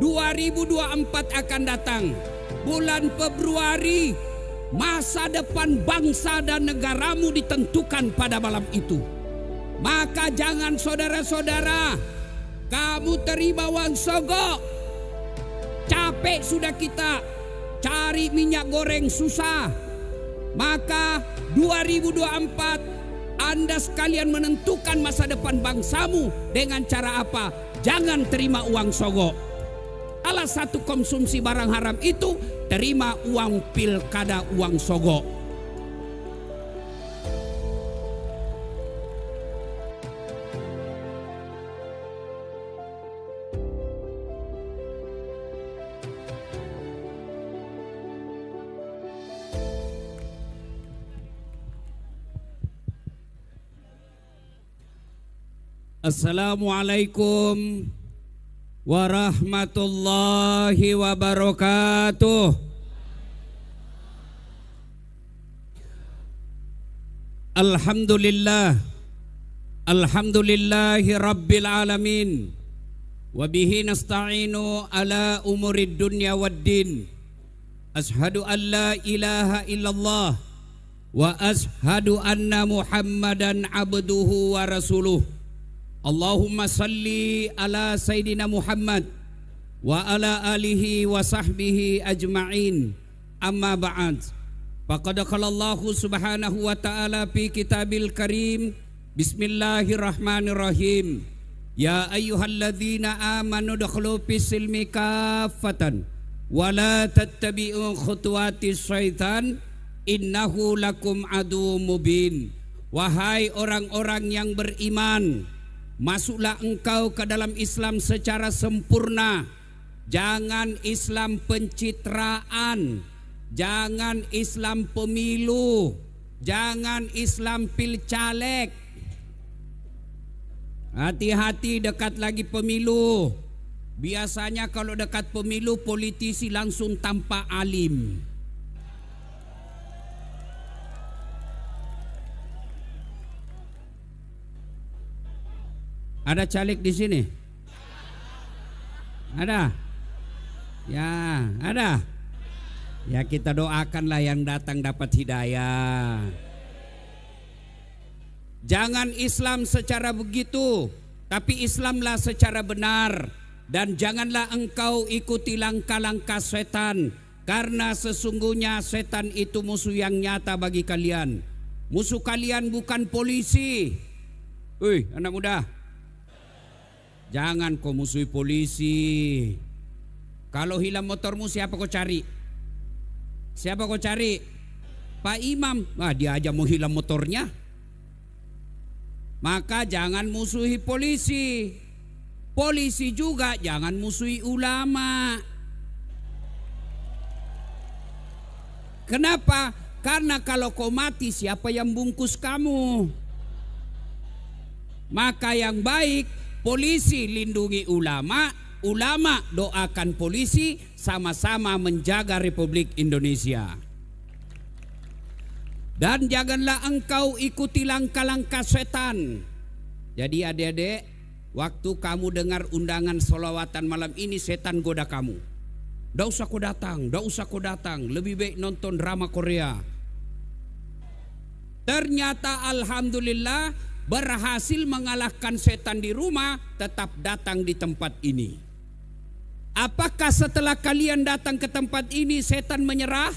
2024 akan datang. Bulan Februari, masa depan bangsa dan negaramu ditentukan pada malam itu. Maka jangan saudara-saudara, kamu terima uang sogok. Capek sudah kita cari minyak goreng susah. Maka 2024 Anda sekalian menentukan masa depan bangsamu dengan cara apa? Jangan terima uang sogok. Salah satu konsumsi barang haram itu terima uang pilkada, uang sogok. Assalamualaikum warahmatullahi wabarakatuh. Alhamdulillahi rabbil alamin. Wabihi nasta'inu ala umurid dunya waddin. Ashadu an la ilaha illallah wa ashadu anna Muhammadan abduhu wa rasuluh. Allahumma salli ala Sayyidina Muhammad wa ala alihi wa sahbihi ajma'in. Amma ba'd. Faqad qala Allah subhanahu wa ta'ala fi kitabil karim. Bismillahirrahmanirrahim. Ya ayyuhalladzina amanu dakhulu fis silmi kaffatan wa la tattabi'u khutuwatis syaitan innahu lakum adu mubin. Wahai orang-orang yang beriman, masuklah engkau ke dalam Islam secara sempurna. Jangan Islam pencitraan, jangan Islam pemilu, jangan Islam pilcaleg. Hati-hati dekat lagi pemilu. Biasanya kalau dekat pemilu politisi langsung tampak alim. Ada caleg di sini? Ada? Ya, ada. Ya, kita doakanlah yang datang dapat hidayah. Jangan Islam secara begitu, tapi Islamlah secara benar. Dan janganlah engkau ikuti langkah-langkah setan, karena sesungguhnya setan itu musuh yang nyata bagi kalian. Musuh kalian bukan polisi. Wih, anak muda, jangan kau musuhi polisi. Kalau hilang motormu, siapa kau cari? Siapa kau cari? Pak Imam. Wah, dia aja mau hilang motornya. Maka jangan musuhi polisi. Polisi juga jangan musuhi ulama. Kenapa? Karena kalau kau mati, siapa yang bungkus kamu? Maka yang baik, polisi lindungi ulama, ulama doakan polisi, sama-sama menjaga Republik Indonesia. Dan janganlah engkau ikuti langkah-langkah setan. Jadi adik-adik, waktu kamu dengar undangan sholawatan malam ini, setan goda kamu. Nggak usah kau datang, nggak usah kau datang, lebih baik nonton drama Korea. Ternyata alhamdulillah berhasil mengalahkan setan di rumah, tetap datang di tempat ini. Apakah setelah kalian datang ke tempat ini setan menyerah?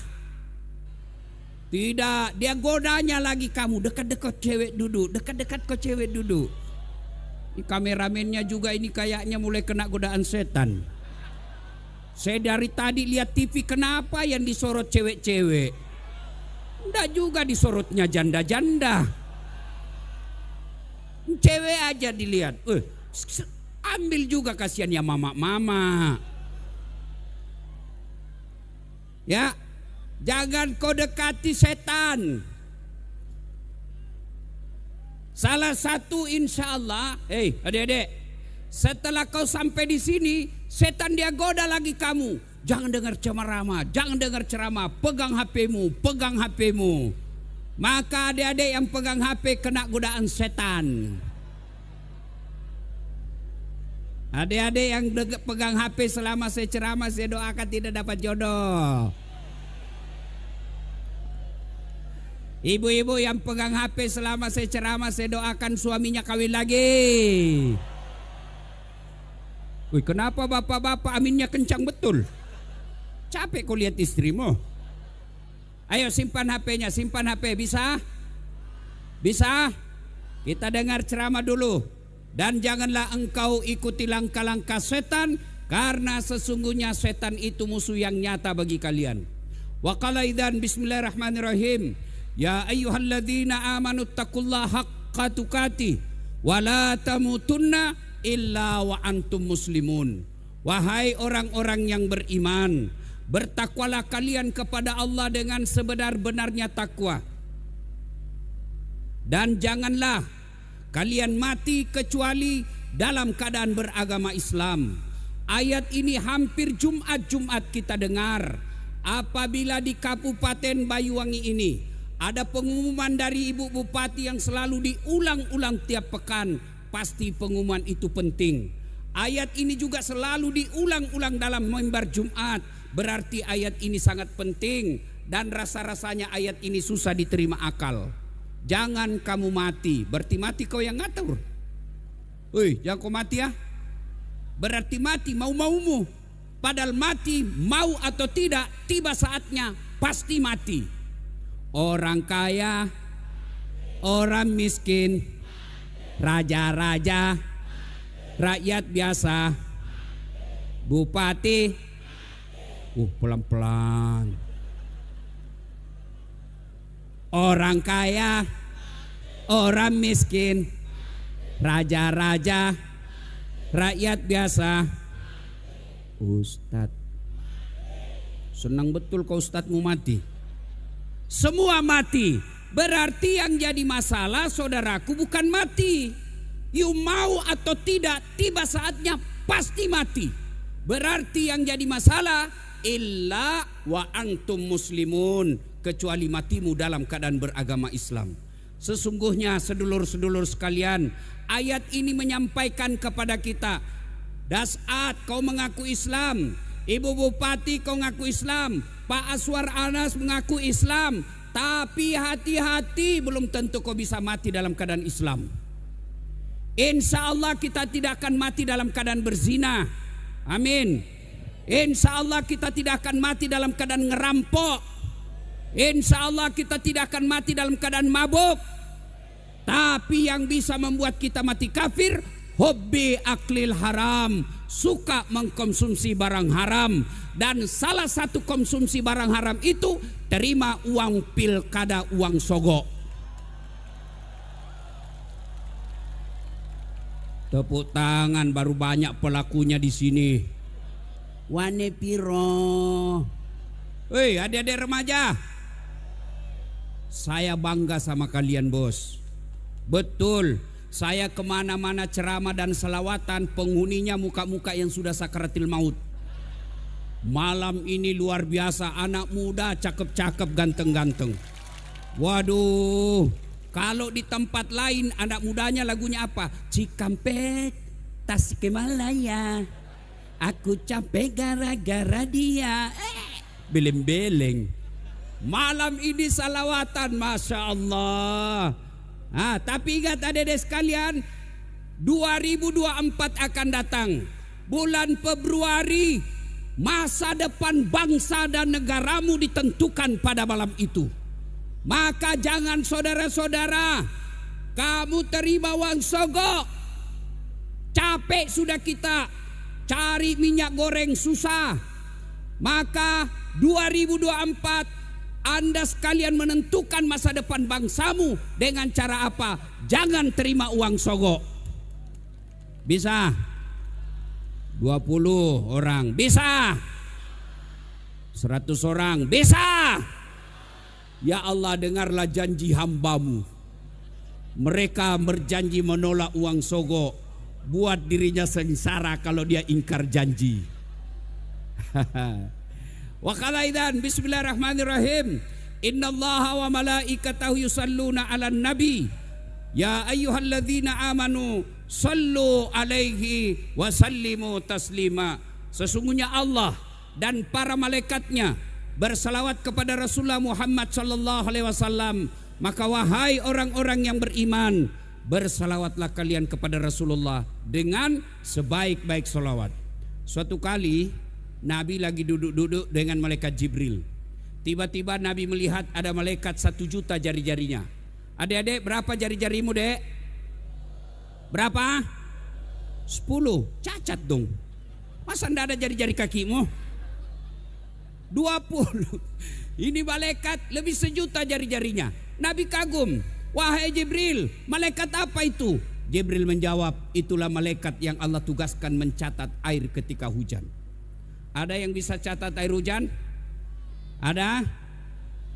Tidak, dia godanya lagi kamu. Dekat-dekat cewek duduk, dekat-dekat ke cewek duduk. Ini kameramennya juga ini kayaknya mulai kena godaan setan. Saya dari tadi lihat TV, kenapa yang disorot cewek-cewek? Enggak juga disorotnya janda-janda. Cewek aja dilihat. Ambil juga kasihan ya mama-mama. Ya, jangan kau dekati setan. Salah satu insya Allah, adik-adik, setelah kau sampai di sini, setan dia goda lagi kamu. Jangan dengar ceramah, jangan dengar ceramah, pegang HP-mu, pegang HP-mu. Maka adik-adik yang pegang HP kena godaan setan. Adik-adik yang pegang HP selama saya ceramah, saya doakan tidak dapat jodoh. Ibu-ibu yang pegang HP selama saya ceramah, saya doakan suaminya kawin lagi. Wih, kenapa bapak-bapak aminnya kencang betul? Capek kau lihat istrimu. Ayo simpan HP-nya, simpan HP. Bisa? Bisa? Kita dengar ceramah dulu. Dan janganlah engkau ikuti langkah-langkah setan, karena sesungguhnya setan itu musuh yang nyata bagi kalian. Wa qala idzan bismillahirrahmanirrahim. Ya ayyuhalladzina amanu taqullaha haqqa tuqatih wa la tamutunna illa wa antum muslimun. Wahai orang-orang yang beriman, bertakwalah kalian kepada Allah dengan sebenar-benarnya takwa. Dan janganlah kalian mati kecuali dalam keadaan beragama Islam. Ayat ini hampir Jumat-Jumat kita dengar. Apabila di Kabupaten Banyuwangi ini ada pengumuman dari Ibu Bupati yang selalu diulang-ulang tiap pekan, pasti pengumuman itu penting. Ayat ini juga selalu diulang-ulang dalam mimbar Jumat, berarti ayat ini sangat penting. Dan rasa-rasanya ayat ini susah diterima akal. Jangan kamu mati, berarti mati kau yang ngatur. Woi, jangan kau mati ya. Berarti mati mau-maumu. Padahal mati mau atau tidak, tiba saatnya pasti mati. Orang kaya, orang miskin, raja-raja, rakyat biasa, bupati, pelan-pelan. Orang kaya, orang miskin, raja-raja, rakyat biasa, Ustadz. Senang betul kau Ustadzmu mati. Semua mati. Berarti yang jadi masalah saudaraku bukan mati. You mau atau tidak, tiba saatnya pasti mati. Berarti yang jadi masalah illa wa antum muslimun, kecuali matimu dalam keadaan beragama Islam. Sesungguhnya sedulur-sedulur sekalian, ayat ini menyampaikan kepada kita, Dasat kau mengaku Islam, Ibu Bupati kau mengaku Islam, Pak Aswar Anas mengaku Islam, tapi hati-hati, belum tentu kau bisa mati dalam keadaan Islam. Insya Allah kita tidak akan mati dalam keadaan berzina. Amin. Insya Allah kita tidak akan mati dalam keadaan ngerampok. Insya Allah kita tidak akan mati dalam keadaan mabuk. Tapi yang bisa membuat kita mati kafir, hobi aklil haram, suka mengkonsumsi barang haram. Dan salah satu konsumsi barang haram itu terima uang pilkada, uang sogok. Tepuk tangan, baru banyak pelakunya di sini. Wane piro. Hei adik-adik remaja, saya bangga sama kalian bos. Betul, saya kemana-mana ceramah dan selawatan, penghuninya muka-muka yang sudah sakaratil maut. Malam ini luar biasa, anak muda cakep-cakep, ganteng-ganteng. Waduh, kalau di tempat lain anak mudanya lagunya apa? Cikampek, Tasikmalaya, aku capek gara-gara dia. Beleng-beleng. Malam ini salawatan, Masya Allah. Tapi ingat adik-adik sekalian, 2024 akan datang. Bulan Februari, masa depan bangsa dan negaramu ditentukan pada malam itu. Maka jangan saudara-saudara kamu terima uang sogok. Capek sudah kita cari minyak goreng susah. Maka 2024 Anda sekalian menentukan masa depan bangsamu dengan cara apa? Jangan terima uang sogok. Bisa 20 orang, bisa 100 orang, bisa. Ya Allah, dengarlah janji hambamu. Mereka berjanji menolak uang sogok, buat dirinya sengsara kalau dia ingkar janji. Wa qala idzan bismillahirrahmanirrahim. Innallaha wa malaikatahu yusalluna 'alan nabi. Ya ayyuhalladzina amanu sallu alaihi wa sallimu taslima. Sesungguhnya Allah dan para malaikatnya bersalawat kepada Rasulullah Muhammad sallallahu alaihi wasallam. Maka wahai orang-orang yang beriman, bersalawatlah kalian kepada Rasulullah dengan sebaik-baik salawat. Suatu kali Nabi lagi duduk-duduk dengan malaikat Jibril. Tiba-tiba Nabi melihat ada malaikat 1 juta jari-jarinya. Adik-adik, berapa jari-jarimu, dek? Berapa? 10. Cacat dong. Masa enggak ada jari-jari kakimu? 20. Ini malaikat lebih 1 juta jari-jarinya. Nabi kagum. Wahai Jibril, malaikat apa itu? Jibril menjawab, itulah malaikat yang Allah tugaskan mencatat air ketika hujan. Ada yang bisa catat air hujan? Ada?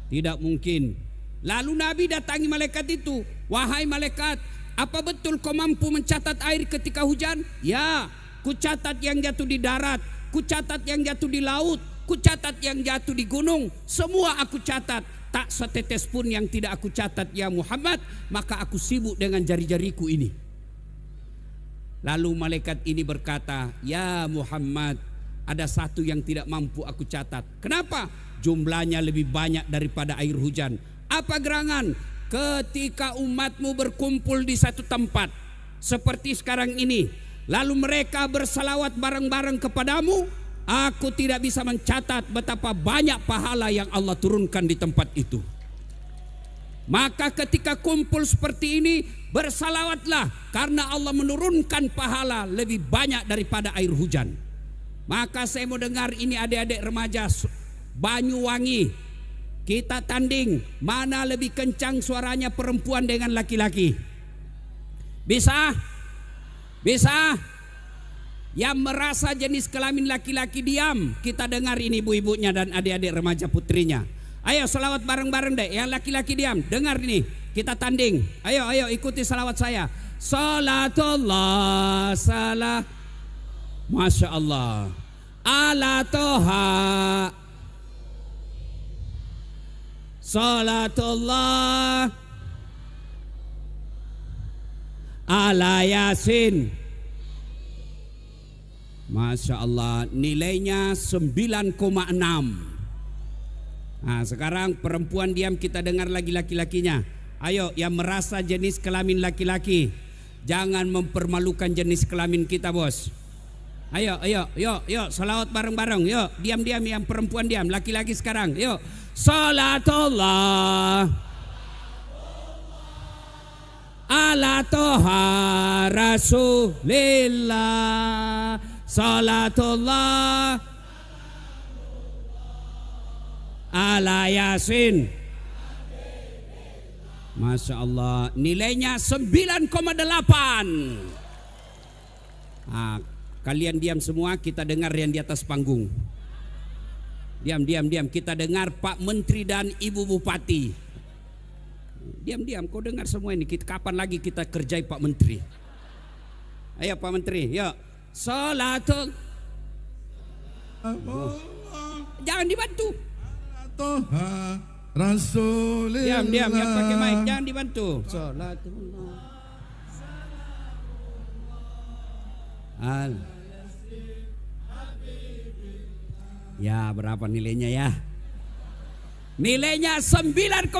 Tidak mungkin. Lalu Nabi datangi malaikat itu. Wahai malaikat, apa betul kau mampu mencatat air ketika hujan? Ya, ku catat yang jatuh di darat, ku catat yang jatuh di laut, ku catat yang jatuh di gunung. Semua aku catat. Tak setetes pun yang tidak aku catat ya Muhammad. Maka aku sibuk dengan jari-jariku ini. Lalu malaikat ini berkata, ya Muhammad, ada satu yang tidak mampu aku catat. Kenapa? Jumlahnya lebih banyak daripada air hujan. Apa gerangan? Ketika umatmu berkumpul di satu tempat seperti sekarang ini, lalu mereka bersalawat bareng-bareng kepadamu, aku tidak bisa mencatat betapa banyak pahala yang Allah turunkan di tempat itu. Maka ketika kumpul seperti ini, bersalawatlah karena Allah menurunkan pahala lebih banyak daripada air hujan. Maka saya mau dengar ini adik-adik remaja Banyuwangi. Kita tanding mana lebih kencang suaranya perempuan dengan laki-laki. Bisa? Bisa? Yang merasa jenis kelamin laki-laki diam. Kita dengar ini ibu-ibunya dan adik-adik remaja putrinya. Ayo salawat bareng-bareng deh. Yang laki-laki diam. Dengar ini. Kita tanding. Ayo ikuti salawat saya. Salatullah salah. Masya Allah. Ala toha. Salatullah ala Yasin. Masya Allah, nilainya 9,6. Nah sekarang perempuan diam, kita dengar lagi laki-lakinya. Ayo yang merasa jenis kelamin laki-laki, jangan mempermalukan jenis kelamin kita bos. Ayo salawat bareng-bareng. Yuk diam-diam yang perempuan diam, laki-laki sekarang. Yuk salatullah ala toha rasulillah. Salatullah ala Yasin. Masya Allah, nilainya 9,8. Nah, kalian diam semua, kita dengar yang di atas panggung. Diam. Kita dengar Pak Menteri dan Ibu Bupati. Diam. Kau dengar semua ini. Kapan lagi kita kerjai Pak Menteri? Ayo Pak Menteri, yuk. Salatul. Jangan dibantu. Rasulillah. Diam. Yang pakai mic jangan dibantu. Salatullah. Ya berapa nilainya ya? Nilainya 9,9.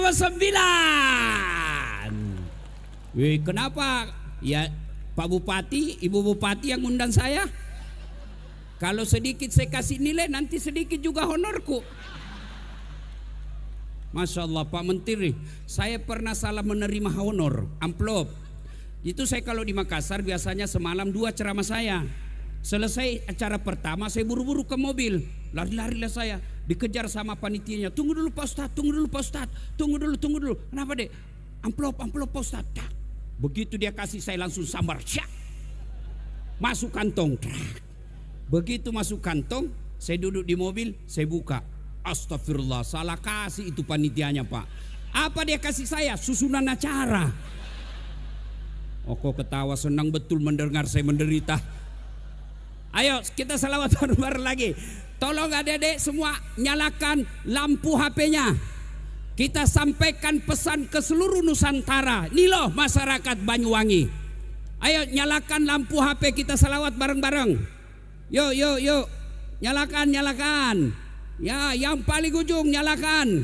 Wih, kenapa? Ya Pak Bupati, Ibu Bupati yang undang saya. Kalau sedikit saya kasih nilai, nanti sedikit juga honorku. Masya Allah Pak Menteri, saya pernah salah menerima honor, amplop. Itu saya kalau di Makassar biasanya semalam 2 ceramah saya. Selesai acara pertama saya buru-buru ke mobil. Lari-larilah saya, dikejar sama panitianya. Tunggu dulu Pak Ustadz, tunggu dulu. Kenapa dek? Amplop Pak Ustadz. Begitu dia kasih saya langsung sambar. Syak. Masuk kantong. Begitu masuk kantong, saya duduk di mobil, saya buka. Astagfirullah, salah kasih itu panitianya Pak. Apa dia kasih saya? Susunan acara. Oh kok ketawa, senang betul mendengar saya menderita. Ayo kita salawat bareng-bareng lagi. Tolong adik-adik semua nyalakan lampu HP-nya. Kita sampaikan pesan ke seluruh Nusantara. Nih loh masyarakat Banyuwangi. Ayo nyalakan lampu HP kita salawat bareng-bareng. Yuk, yuk, yuk. Nyalakan, nyalakan. Ya, yang paling ujung nyalakan.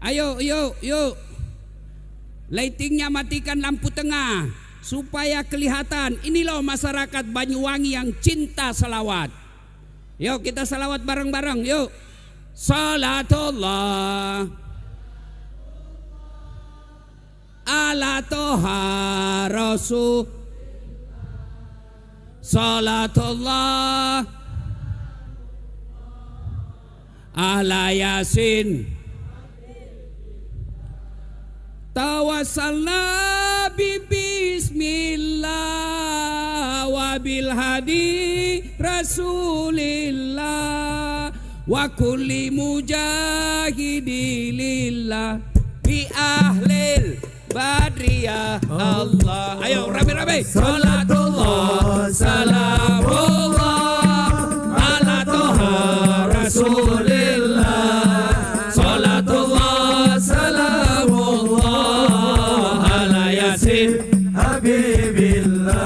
Ayo, yuk, yuk. Lightingnya matikan lampu tengah supaya kelihatan. Ini loh masyarakat Banyuwangi yang cinta salawat. Yuk kita salawat bareng-bareng. Yuk. Salatullah ala toha rasul. Salatullah ala yasin. Tawassalna bi bismillah wa bil hadi rasulillah wa kulli mujahidilillah bi ahlil badriyah Allah. Ayo rame-rame. Salatullah salamullah ala toha rasulillah. Salatullah salamullah ala yasin habibillah.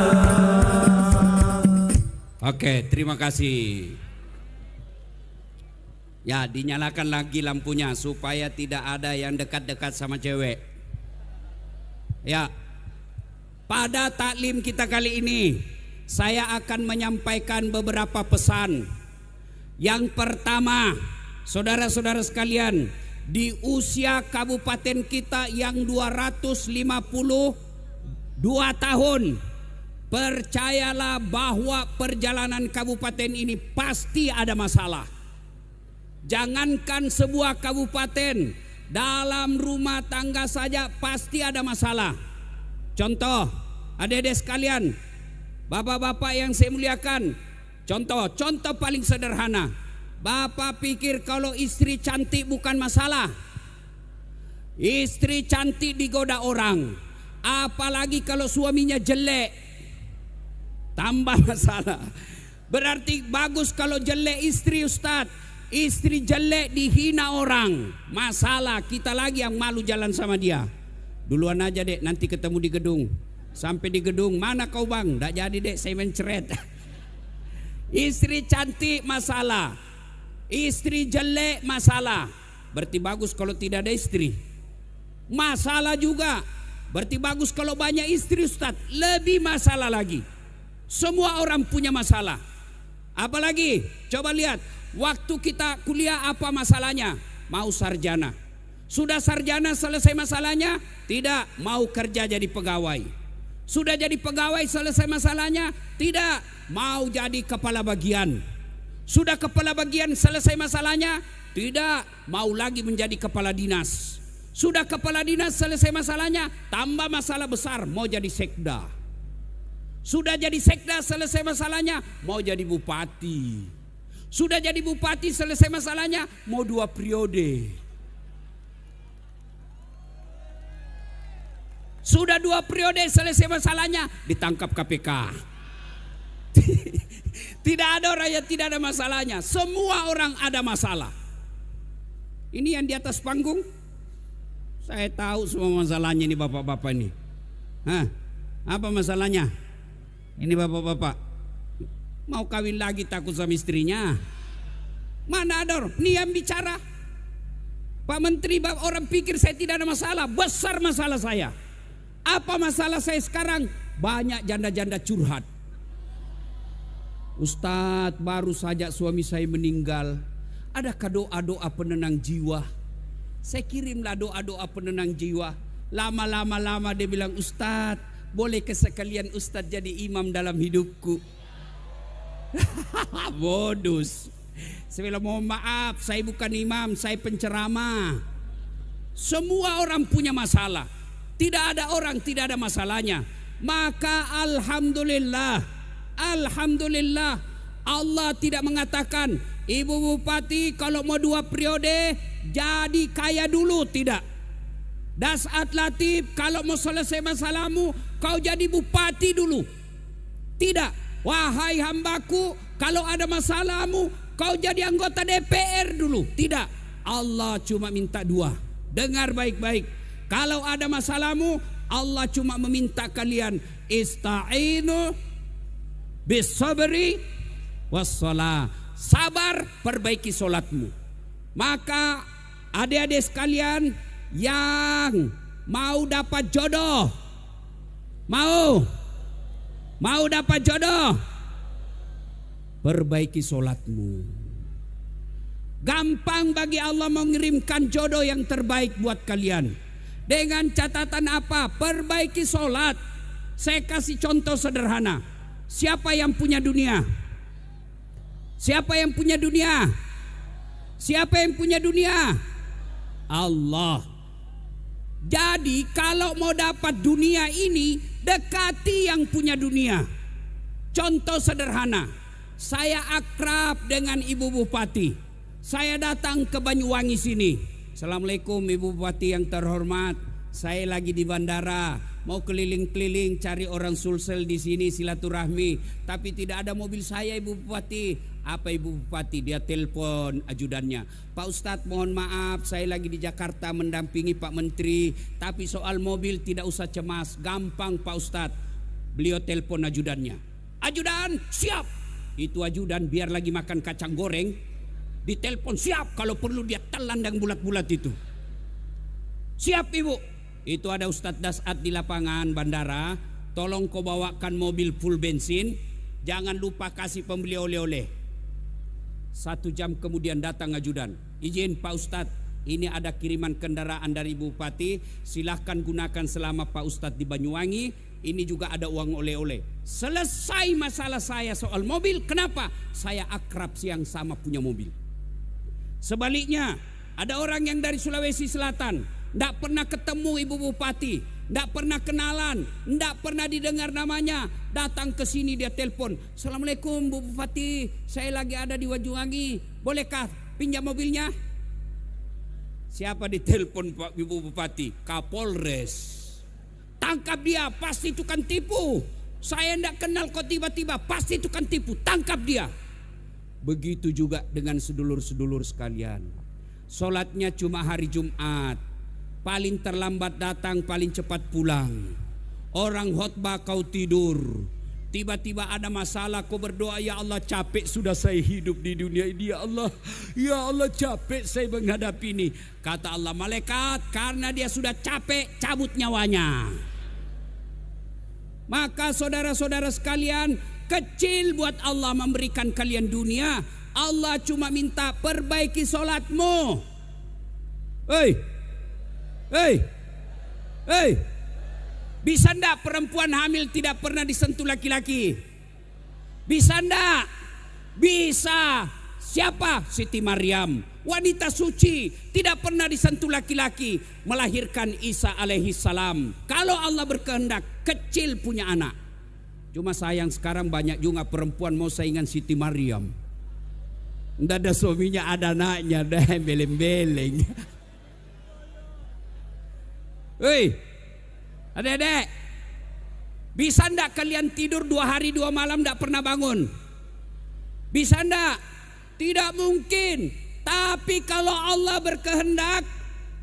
Oke, terima kasih. Ya, dinyalakan lagi lampunya supaya tidak ada yang dekat-dekat sama cewek. Ya, pada taklim kita kali ini saya akan menyampaikan beberapa pesan. Yang pertama, saudara-saudara sekalian, di usia kabupaten kita yang 252 tahun, percayalah bahwa perjalanan kabupaten ini pasti ada masalah. Jangankan sebuah kabupaten, dalam rumah tangga saja pasti ada masalah. Contoh, adik-adik sekalian, bapak-bapak yang saya muliakan, contoh paling sederhana. Bapak pikir kalau istri cantik bukan masalah. Istri cantik digoda orang, apalagi kalau suaminya jelek, tambah masalah. Berarti bagus kalau jelek istri, Ustadz. Istri jelek dihina orang, masalah. Kita lagi yang malu jalan sama dia. Duluan aja dek, nanti ketemu di gedung. Sampai di gedung, mana kau bang? Nggak jadi dek, saya mencret. Istri cantik masalah, istri jelek masalah. Berarti bagus kalau tidak ada istri. Masalah juga. Berarti bagus kalau banyak istri, Ustadz. Lebih masalah lagi. Semua orang punya masalah. Apalagi, coba lihat. Waktu kita kuliah apa masalahnya? Mau sarjana. Sudah sarjana selesai masalahnya? Tidak, mau kerja jadi pegawai. Sudah jadi pegawai selesai masalahnya? Tidak, mau jadi kepala bagian. Sudah kepala bagian selesai masalahnya? Tidak, mau lagi menjadi kepala dinas. Sudah kepala dinas selesai masalahnya? Tambah masalah besar, mau jadi sekda. Sudah jadi sekda selesai masalahnya? Mau jadi bupati. Sudah jadi bupati selesai masalahnya, mau 2 periode. Sudah 2 periode selesai masalahnya, ditangkap KPK. Tidak ada orang yang tidak ada masalahnya. Semua orang ada masalah. Ini yang di atas panggung, saya tahu semua masalahnya ini bapak-bapak ini. Hah, apa masalahnya? Ini bapak-bapak mau kawin lagi takut sama istrinya. Mana ada orang? Ini yang bicara Pak Menteri. Orang pikir saya tidak ada masalah. Besar masalah saya. Apa masalah saya sekarang? Banyak janda-janda curhat. Ustadz, baru saja suami saya meninggal. Adakah doa-doa penenang jiwa? Saya kirimlah doa-doa penenang jiwa. Lama-lama dia bilang, Ustadz, boleh sekalian Ustadz jadi imam dalam hidupku. Modus. Saya bilang mohon maaf, saya bukan imam, saya penceramah. Semua orang punya masalah. Tidak ada orang tidak ada masalahnya. Maka alhamdulillah, alhamdulillah, Allah tidak mengatakan ibu bupati kalau mau 2 periode jadi kaya dulu, tidak. Dasat Latif kalau mau selesai masalahmu kau jadi bupati dulu, tidak. Wahai hambaku, kalau ada masalahmu kau jadi anggota DPR dulu. Tidak, Allah cuma minta 2. Dengar baik-baik. Kalau ada masalahmu, Allah cuma meminta kalian Ista'inu bis-sabri was-shalah. Sabar, perbaiki solatmu. Maka adik-adik sekalian yang mau dapat jodoh, mau dapat jodoh, perbaiki solatmu. Gampang bagi Allah mengirimkan jodoh yang terbaik buat kalian. Dengan catatan apa? Perbaiki solat. Saya kasih contoh sederhana. Siapa yang punya dunia? Siapa yang punya dunia? Siapa yang punya dunia? Allah. Jadi kalau mau dapat dunia ini, dekati yang punya dunia. Contoh sederhana. Saya akrab dengan Ibu Bupati. Saya datang ke Banyuwangi sini. Assalamualaikum Ibu Bupati yang terhormat. Saya lagi di bandara, mau keliling-keliling cari orang Sulsel di sini silaturahmi, tapi tidak ada mobil saya Ibu Bupati. Apa Ibu Bupati? Dia telepon ajudannya. Pak Ustadz mohon maaf, saya lagi di Jakarta mendampingi Pak Menteri, tapi soal mobil tidak usah cemas, gampang Pak Ustadz. Beliau telepon ajudannya. Ajudan siap. Itu ajudan biar lagi makan kacang goreng, ditelepon siap, kalau perlu dia telan yang bulat-bulat itu. Siap Ibu. Itu ada Ustadz Dasat di lapangan bandara. Tolong kau bawakan mobil full bensin. Jangan lupa kasih pembeli oleh-oleh. 1 jam kemudian datang ajudan. Izin Pak Ustadz, ini ada kiriman kendaraan dari Bupati. Silahkan gunakan selama Pak Ustadz di Banyuwangi. Ini juga ada uang oleh-oleh. Selesai masalah saya soal mobil. Kenapa? Saya akrab yang sama punya mobil. Sebaliknya, ada orang yang dari Sulawesi Selatan, tidak pernah ketemu Ibu Bupati, tidak pernah kenalan, tidak pernah didengar namanya. Datang ke sini dia telepon. Assalamualaikum Bu Bupati, saya lagi ada di Banyuwangi, bolehkah pinjam mobilnya? Siapa ditelepon Pak Ibu Bupati? Kapolres. Tangkap dia, pasti tukang tipu. Saya tidak kenal kok tiba-tiba, pasti tukang tipu, tangkap dia. Begitu juga dengan sedulur-sedulur sekalian. Solatnya cuma hari Jumat, paling terlambat datang, paling cepat pulang. Orang khotbah kau tidur, tiba-tiba ada masalah kau berdoa, ya Allah capek sudah saya hidup di dunia ini, ya Allah capek saya menghadapi ini. Kata Allah, malaikat karena dia sudah capek cabut nyawanya. Maka saudara-saudara sekalian, kecil buat Allah memberikan kalian dunia. Allah cuma minta perbaiki solatmu. Bisa ndak perempuan hamil tidak pernah disentuh laki-laki? Bisa ndak? Bisa. Siapa? Siti Maryam, wanita suci, tidak pernah disentuh laki-laki, melahirkan Isa alaihi salam. Kalau Allah berkehendak, kecil punya anak. Cuma sayang sekarang banyak juga perempuan mau saingan Siti Maryam. Nggak ada suaminya, ada anaknya, dah beleng-beleng. Hei, adik-adik, bisa ndak kalian tidur 2 hari 2 malam ndak pernah bangun? Bisa ndak? Tidak mungkin. Tapi kalau Allah berkehendak,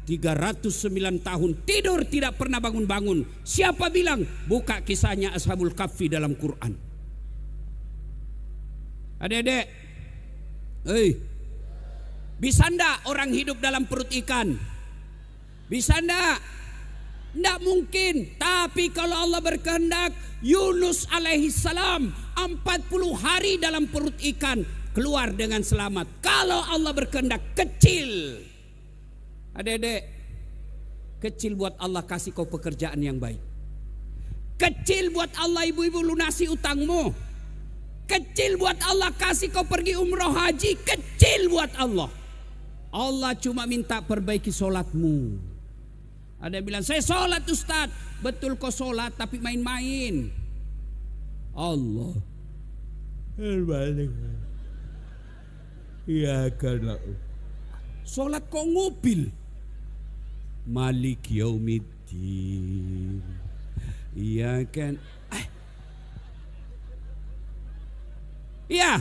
309 tahun tidur tidak pernah bangun-bangun. Siapa bilang? Buka kisahnya Ashabul Kahfi dalam Quran. Adik-adik, bisa ndak orang hidup dalam perut ikan? Bisa ndak? Ndak mungkin. Tapi kalau Allah berkehendak, Yunus alaihi salam 40 hari dalam perut ikan, keluar dengan selamat. Kalau Allah berkehendak, kecil. Adik-adik, kecil buat Allah kasih kau pekerjaan yang baik. Kecil buat Allah ibu-ibu lunasi utangmu. Kecil buat Allah kasih kau pergi umroh haji. Kecil buat Allah. Allah cuma minta perbaiki solatmu. Ada yang bilang, saya solat Ustaz. Betul kau solat tapi main-main. Allah, ya karena solat kau ngupil. Malik yaumiddin. Iya kan? Iya.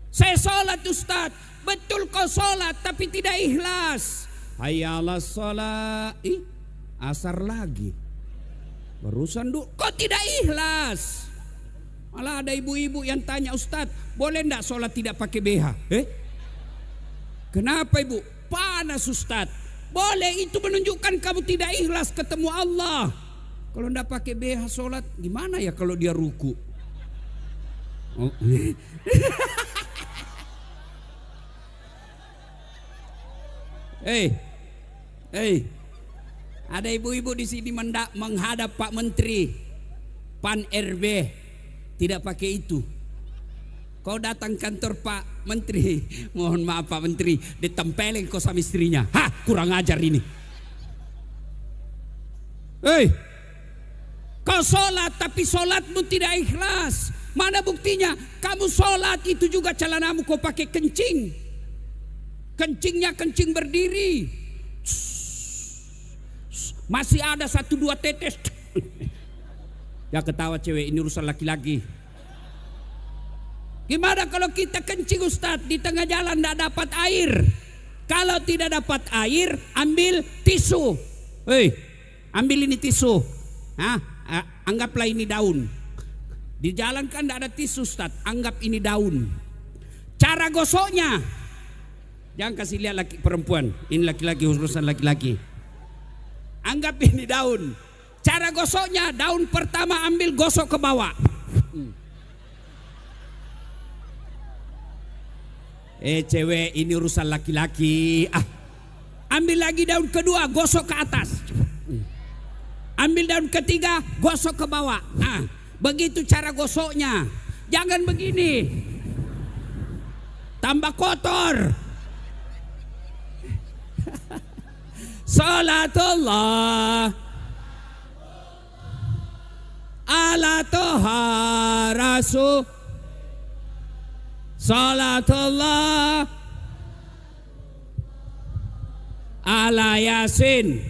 Saya solat Ustaz. Betul kau solat tapi tidak ikhlas. Hayya 'alas shalah. Asar lagi. Barusan kok tidak ikhlas? Malah ada ibu-ibu yang tanya, Ustadz, boleh enggak sholat tidak pakai BH? Kenapa ibu? Panas Ustadz. Boleh, itu menunjukkan kamu tidak ikhlas ketemu Allah. Kalau enggak pakai BH sholat, gimana ya kalau dia ruku? Oh. Ada ibu-ibu di sini menghadap Pak Menteri, Pan RB, tidak pakai itu. Kau datang kantor Pak Menteri, mohon maaf Pak Menteri, ditempelin kau sama istrinya. Kurang ajar ini. Kau sholat tapi sholatmu tidak ikhlas. Mana buktinya? Kamu sholat itu juga celanamu kau pakai kencing. Kencingnya kencing berdiri. Masih ada 1-2 tetes. Ya ketawa cewek, ini urusan laki-laki. Gimana kalau kita kencing Ustadz, di tengah jalan tidak dapat air? Kalau tidak dapat air, ambil tisu. Ambil ini tisu. Anggaplah ini daun. Di jalan kan tidak ada tisu Ustadz, anggap ini daun. Cara gosoknya, jangan kasih lihat laki perempuan, ini laki-laki, urusan laki-laki. Anggap ini daun. Cara gosoknya, daun pertama ambil gosok ke bawah. Cewek, ini urusan laki-laki. Ambil lagi daun kedua, gosok ke atas. Ambil daun ketiga, gosok ke bawah. Begitu cara gosoknya. Jangan begini, tambah kotor. Salatullah ala toha rasul. Salatullah ala yasin.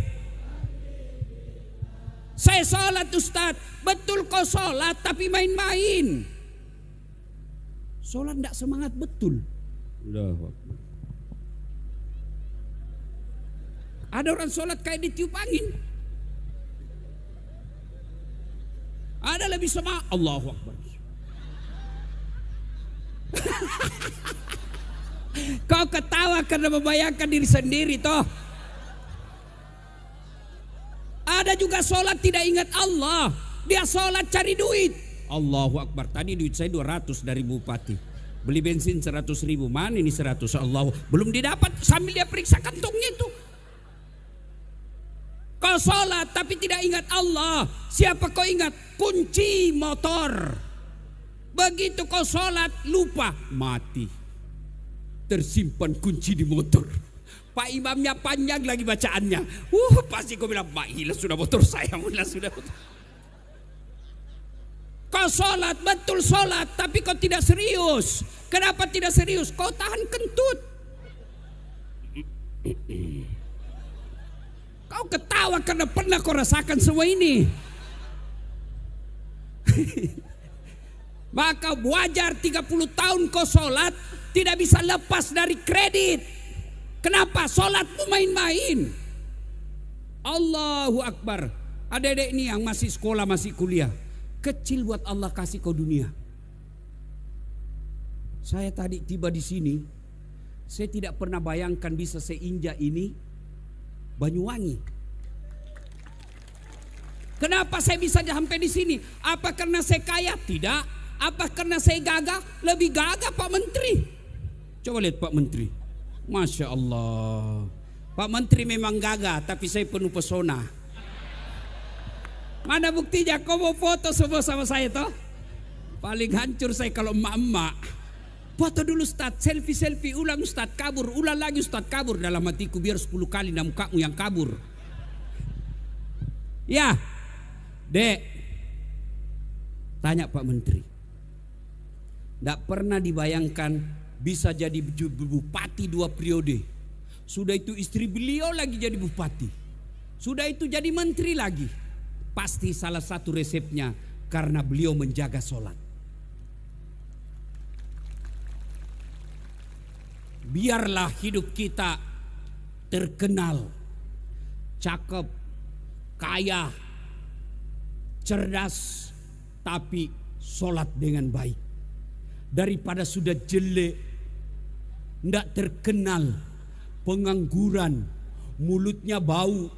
Saya sholat Ustadz. Betul kau sholat tapi main-main. Sholat tidak semangat betul. Ada orang sholat kayak ditiup angin. Ada lebih semangat. Allahu Akbar. Kau ketawa karena membayangkan diri sendiri toh. Ada juga sholat tidak ingat Allah. Dia sholat cari duit. Allahu Akbar. Tadi duit saya 200 dari bupati. Beli bensin 100.000. Mana ini 100? Allah. Belum didapat sambil dia periksa kantongnya itu. Kau sholat tapi tidak ingat Allah. Siapa kau ingat? Kunci motor. Begitu kau sholat lupa, mati. Tersimpan kunci di motor. Pak imamnya panjang lagi bacaannya. Pasti kau bilang, Mak, hilang sudah motor saya. Hilang sudah motor. Kau sholat, betul sholat, tapi kau tidak serius. Kenapa tidak serius? Kau tahan kentut. Kau ketawa karena pernah kau rasakan semua ini. Maka wajar 30 tahun kau sholat tidak bisa lepas dari kredit. Kenapa? Sholatmu main-main. Allahu Akbar. Adik-adik ini yang masih sekolah, masih kuliah, kecil buat Allah kasih kau dunia. Saya tadi tiba di sini, saya tidak pernah bayangkan bisa seinjak ini Banyuwangi. Kenapa saya bisa sampai di sini? Apa karena saya kaya? Tidak. Apa karena saya gagah? Lebih gagah Pak Menteri. Coba lihat Pak Menteri. Masya Allah. Pak Menteri memang gagah, tapi saya penuh pesona. Mana buktinya? Kau mau foto semua sama saya toh? Paling hancur saya kalau emak-emak. Foto dulu Ustaz, selfie, ulang Ustaz, kabur, ulang lagi Ustaz, kabur. Dalam hatiku biar 10 kali dan mukamu yang kabur. Ya, Dek, tanya Pak Menteri. Tidak pernah dibayangkan bisa jadi bupati 2 periode. Sudah itu istri beliau lagi jadi bupati. Sudah itu jadi menteri lagi. Pasti salah satu resepnya karena beliau menjaga sholat. Biarlah hidup kita terkenal, cakep, kaya, cerdas tapi sholat dengan baik, daripada sudah jelek, tidak terkenal, pengangguran, mulutnya bau,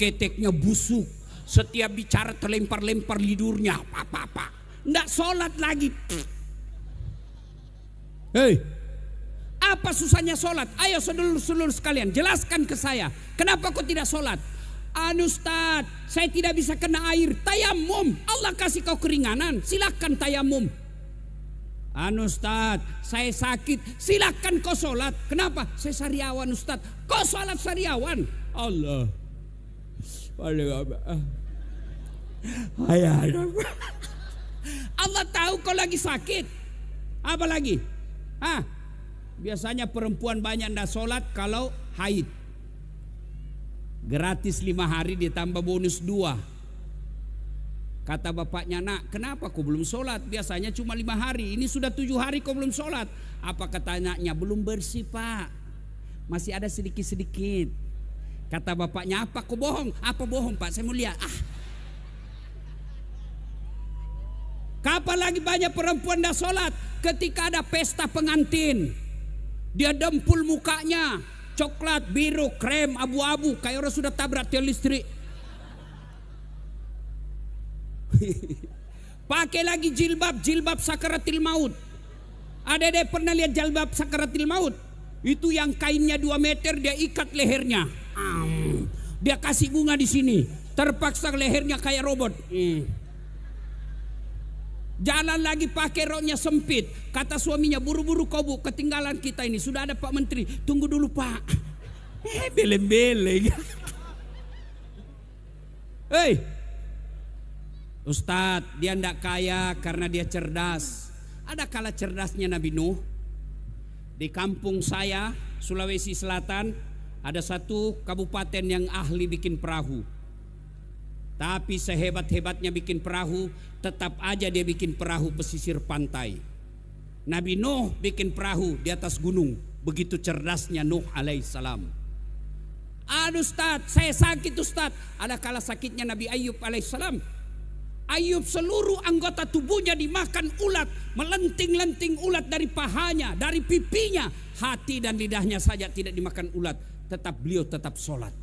keteknya busuk, setiap bicara terlempar-lempar lidurnya, apa-apa, tidak sholat lagi. Hei, apa susahnya sholat? Ayo saudara-saudara sekalian, jelaskan ke saya, kenapa kau tidak sholat? Ustaz, saya tidak bisa kena air. Tayamum, Allah kasih kau keringanan, silakan tayamum. Ustaz, saya sakit, silakan kau sholat. Kenapa? Saya sariawan Ustaz. Kau sholat sariawan. Allah, Allah tahu kau lagi sakit. Apa lagi? Biasanya perempuan banyak ndak sholat kalau haid. Gratis 5 hari ditambah bonus 2. Kata bapaknya, nak, kenapa kau belum sholat? Biasanya cuma 5 hari, ini sudah 7 hari kau belum sholat. Apa kata anaknya? Belum bersih pak, masih ada sedikit-sedikit. Kata bapaknya, apa kau bohong? Apa bohong pak? Saya mau lihat. Kapan lagi banyak perempuan dah sholat? Ketika ada pesta pengantin, dia dempul mukanya, coklat, biru, krem, abu-abu, kayak orang sudah tabrak tiang listrik. Pakai lagi jilbab sakaratil maut. Ada pernah lihat jilbab sakaratil maut? Itu yang kainnya 2 meter, dia ikat lehernya. Dia kasih bunga di sini, terpaksa lehernya kayak robot. Jalan lagi pakai roknya sempit. Kata suaminya, buru-buru kau bu, ketinggalan kita ini. Sudah ada Pak Menteri. Tunggu dulu Pak. Beleng-beleng. Hei, Ustadz, dia tidak kaya karena dia cerdas. Ada kala cerdasnya Nabi Nuh. Di kampung saya, Sulawesi Selatan, ada satu kabupaten yang ahli bikin perahu. Tapi sehebat-hebatnya bikin perahu, tetap aja dia bikin perahu pesisir pantai. Nabi Nuh bikin perahu di atas gunung. Begitu cerdasnya Nuh alaihissalam. Ustaz, saya sakit Ustaz. Ada kala sakitnya Nabi Ayub alaihissalam. Ayub seluruh anggota tubuhnya dimakan ulat, melenting-lenting ulat dari pahanya, dari pipinya. Hati dan lidahnya saja tidak dimakan ulat. Beliau tetap sholat.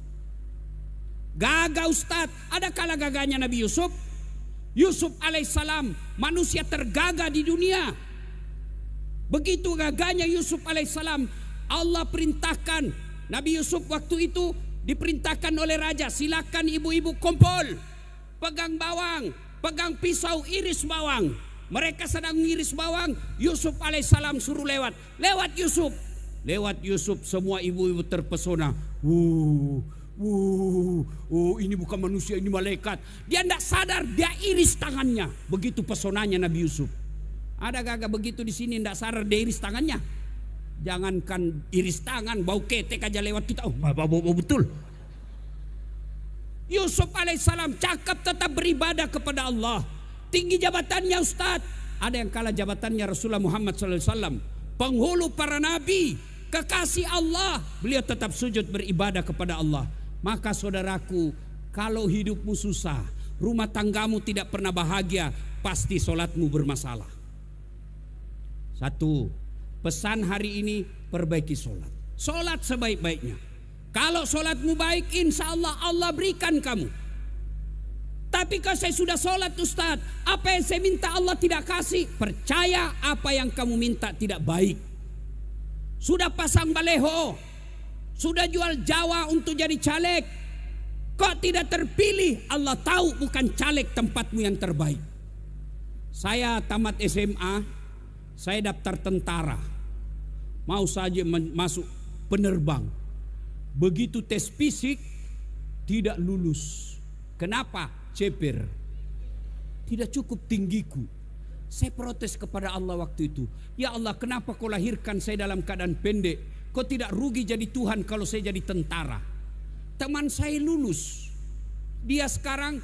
Gagah Ustaz, ada kala gagahnya Nabi Yusuf. Yusuf alaihissalam, manusia tergagah di dunia. Begitu gagahnya Yusuf alaihissalam, Allah perintahkan Nabi Yusuf waktu itu diperintahkan oleh raja, silakan ibu-ibu kumpul, pegang bawang, pegang pisau, iris bawang. Mereka sedang iris bawang, Yusuf alaihissalam suruh lewat Yusuf, semua ibu-ibu terpesona. Ini bukan manusia, ini malaikat. Dia tidak sadar, dia iris tangannya. Begitu pesonanya Nabi Yusuf. Ada gagah begitu di sini tidak sadar dia iris tangannya. Jangankan iris tangan, bau ketek aja lewat kita. Bau betul. Yusuf alaihissalam cakap tetap beribadah kepada Allah. Tinggi jabatannya Ustaz. Ada yang kalah jabatannya Rasulullah Muhammad SAW. Penghulu para nabi, kekasih Allah. Beliau tetap sujud beribadah kepada Allah. Maka saudaraku, kalau hidupmu susah, rumah tanggamu tidak pernah bahagia, pasti sholatmu bermasalah. 1, pesan hari ini, perbaiki sholat. Sholat sebaik-baiknya. Kalau sholatmu baik, insya Allah Allah berikan kamu. Tapi kalau saya sudah sholat Ustaz, apa yang saya minta Allah tidak kasih, percaya apa yang kamu minta tidak baik. Sudah pasang baleho, sudah jual Jawa untuk jadi caleg, kok tidak terpilih? Allah tahu bukan caleg tempatmu yang terbaik. Saya tamat SMA, saya daftar tentara, mau saja masuk penerbang. Begitu tes fisik tidak lulus. Kenapa? Ceper. Tidak cukup tinggiku. Saya protes kepada Allah waktu itu. Ya Allah, kenapa kau lahirkan saya dalam keadaan pendek? Kau tidak rugi jadi Tuhan kalau saya jadi tentara. Teman saya lulus. Dia sekarang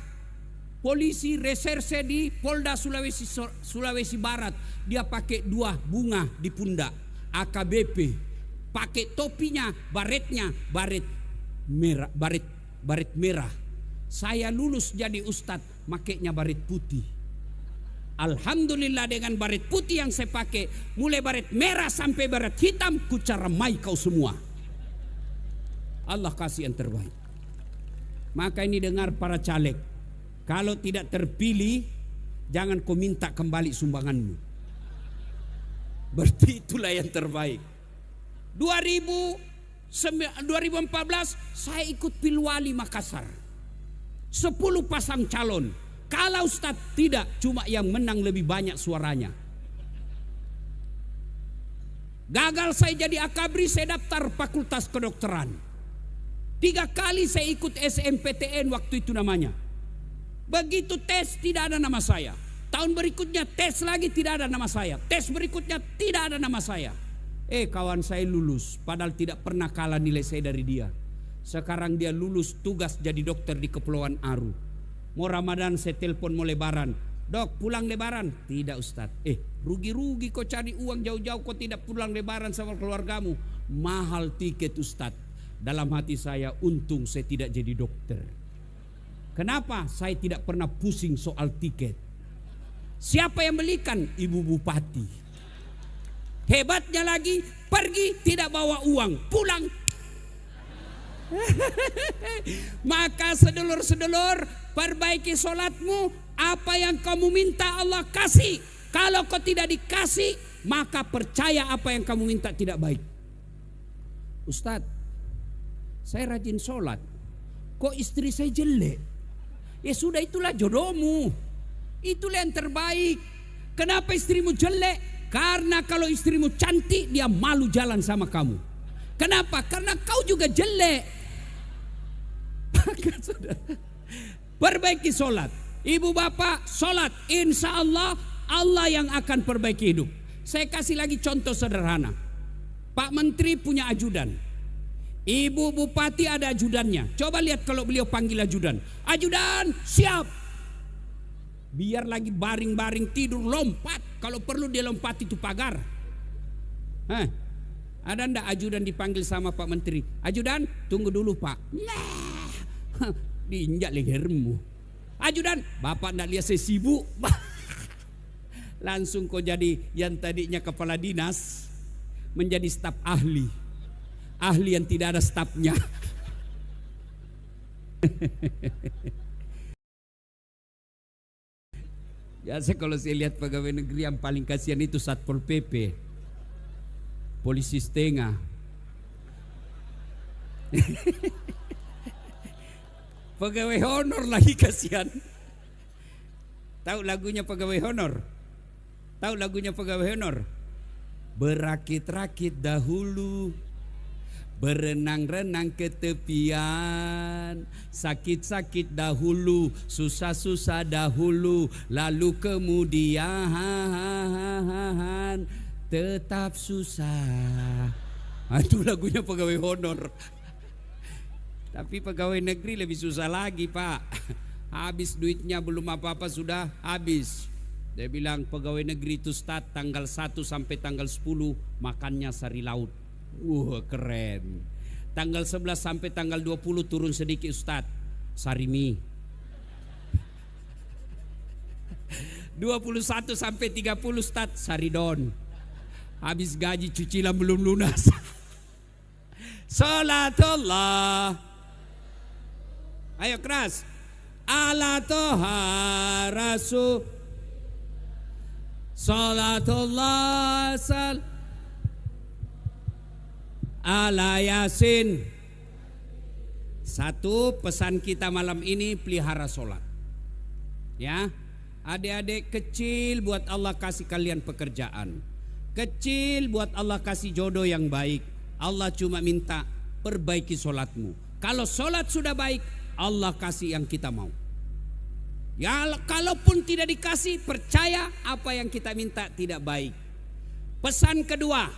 polisi reserse di Polda Sulawesi Barat. Dia pakai 2 bunga di pundak. AKBP. Pakai topinya, baret merah. Saya lulus jadi ustadz. makainya baret putih. Alhamdulillah dengan baret putih yang saya pakai, mulai baret merah sampai baret hitam, ku caramai kau semua. Allah kasih yang terbaik. Maka ini dengar para caleg, kalau tidak terpilih, jangan kau minta kembali sumbanganmu. Berarti itulah yang terbaik. 2014 saya ikut Pilwali Makassar. 10 pasang calon. Kalau Ustaz tidak, cuma yang menang lebih banyak suaranya. Gagal saya jadi akabri, saya daftar Fakultas Kedokteran. 3 kali saya ikut SMPTN waktu itu namanya. Begitu tes tidak ada nama saya. Tahun berikutnya tes lagi tidak ada nama saya. Tes berikutnya tidak ada nama saya. Kawan saya lulus, padahal tidak pernah kalah nilai saya dari dia. Sekarang dia lulus tugas jadi dokter di Kepulauan Aru. Mau Ramadan saya telepon mau lebaran. Dok, pulang lebaran? Tidak Ustaz. Rugi-rugi kau cari uang jauh-jauh, kau tidak pulang lebaran sama keluargamu. Mahal tiket Ustaz. Dalam hati saya, untung saya tidak jadi dokter. Kenapa? Saya tidak pernah pusing soal tiket. Siapa yang belikan? Ibu Bupati. Hebatnya lagi, pergi tidak bawa uang, pulang. Maka sedulur-sedulur, perbaiki solatmu. Apa yang kamu minta Allah kasih. Kalau kau tidak dikasih, maka percaya apa yang kamu minta tidak baik. Ustadz, saya rajin solat, kok istri saya jelek? Ya sudah, itulah jodohmu. Itulah yang terbaik. Kenapa istrimu jelek? Karena kalau istrimu cantik, dia malu jalan sama kamu. Kenapa? Karena kau juga jelek. Perbaiki solat. Ibu bapak solat, insya Allah Allah yang akan perbaiki hidup. Saya kasih lagi contoh sederhana. Pak Menteri punya ajudan, Ibu Bupati ada ajudannya. Coba lihat kalau beliau panggil ajudan. Ajudan siap. Biar lagi baring-baring tidur, lompat. Kalau perlu dia lompat itu pagar. Ada ndak ajudan dipanggil sama Pak Menteri? Ajudan, tunggu dulu Pak. Nah, diinjak lehermu. Ajudan, Bapak ndak lihat saya sibuk. Langsung kau jadi yang tadinya kepala dinas menjadi staf ahli. Ahli yang tidak ada stafnya. Biasa kalau saya lihat pegawai negeri yang paling kasihan itu Satpol PP, polisi setengah. Pegawai honor lagi kasihan. Tahu lagunya pegawai honor? Tahu lagunya pegawai honor? Berakit-rakit dahulu, berenang-renang ke tepian, sakit-sakit dahulu, susah-susah dahulu, lalu kemudian tetap susah. Itu lagunya pegawai honor. Tapi pegawai negeri lebih susah lagi Pak. Habis duitnya belum apa-apa sudah habis. Dia bilang pegawai negeri itu start tanggal 1 sampai tanggal 10 makannya sari laut. Keren. Tanggal 11 sampai tanggal 20 turun sedikit Ustaz, sari mie. 21 sampai 30 Ustaz, sari don. Habis gaji cicilan belum lunas. Salatullah. Ayo keras. Ala toha rasul. Salatullah sal. Ala Yasin. Satu pesan kita malam ini, pelihara sholat. Ya, adik-adik kecil buat Allah kasih kalian pekerjaan. Kecil buat Allah kasih jodoh yang baik. Allah cuma minta perbaiki sholatmu. Kalau sholat sudah baik, Allah kasih yang kita mau. Ya, kalaupun tidak dikasih, percaya apa yang kita minta tidak baik. Pesan kedua,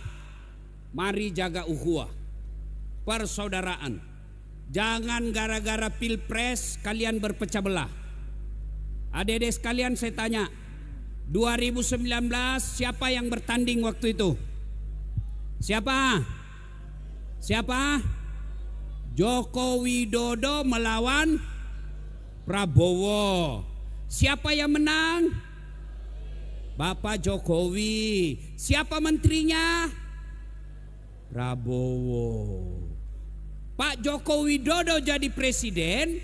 mari jaga ukhuwah, persaudaraan. Jangan gara-gara pilpres kalian berpecah belah. Adik-adik sekalian saya tanya, 2019 siapa yang bertanding waktu itu? Siapa? Siapa? Joko Widodo melawan Prabowo. Siapa yang menang? Bapak Jokowi. Siapa menterinya? Prabowo. Pak Joko Widodo jadi presiden,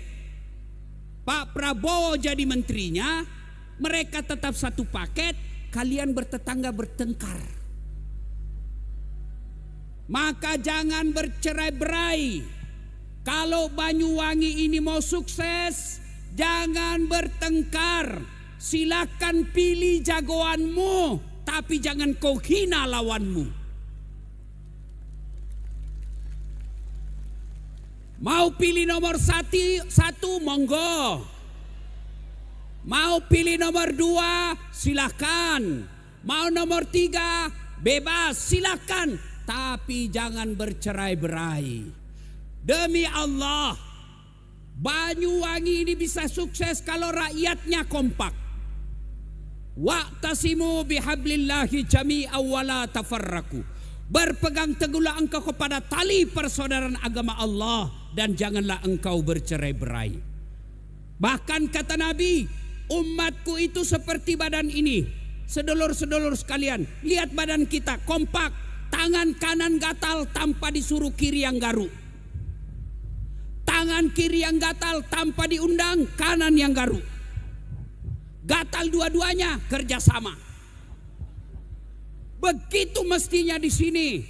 Pak Prabowo jadi menterinya, mereka tetap satu paket, kalian bertetangga bertengkar. Maka jangan bercerai-berai. Kalau Banyuwangi ini mau sukses, jangan bertengkar. Silakan pilih jagoanmu, tapi jangan kau hina lawanmu. Mau pilih nomor satu, monggo. Mau pilih nomor 2, silakan. Mau nomor 3, bebas, silakan. Tapi jangan bercerai-berai. Demi Allah, Banyuwangi ini bisa sukses kalau rakyatnya kompak. Wa'tasimu bihablillahi jami'an wa la tafarraqu. Berpegang teguhlah engkau kepada tali persaudaraan agama Allah dan janganlah engkau bercerai-berai. Bahkan kata Nabi, umatku itu seperti badan ini. Sedulur-sedulur sekalian, lihat badan kita kompak, tangan kanan gatal tanpa disuruh kiri yang garuk. Tangan kiri yang gatal tanpa diundang kanan yang garuk. Gatal dua-duanya kerjasama. Begitu mestinya di sini.